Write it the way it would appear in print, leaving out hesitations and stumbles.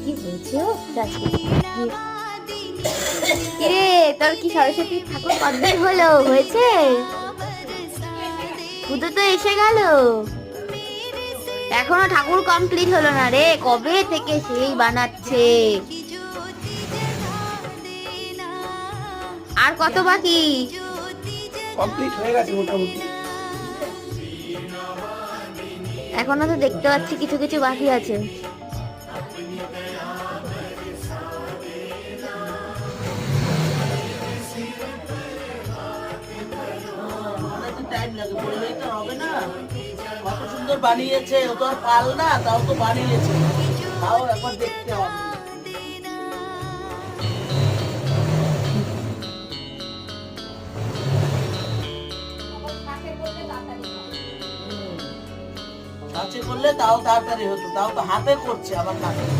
কি হয়েছে ও কিরে, তোর কি সরস্বতী ঠাকুর কতদিন হলো হয়েছে? পুজো তো এসে গেল, এখনো ঠাকুর কমপ্লিট হলো না রে। কবে থেকে সেই বানাচ্ছে, আর কত বাকি? কমপ্লিট হয়ে গেছে মোটামুটি। এখনো তো দেখতে পাচ্ছি কিছু কিছু বাকি আছে। টাইম লাগে, বললেই তো হবে না। কত সুন্দর বানিয়েছে, ও তো আর কাল না, তাও তো বানিয়েছে, তাও একবার দেখতে হবে। কাছে করলে তাও তাড়াতাড়ি হতো, তাও তো হাতে করছে আবার কাছে।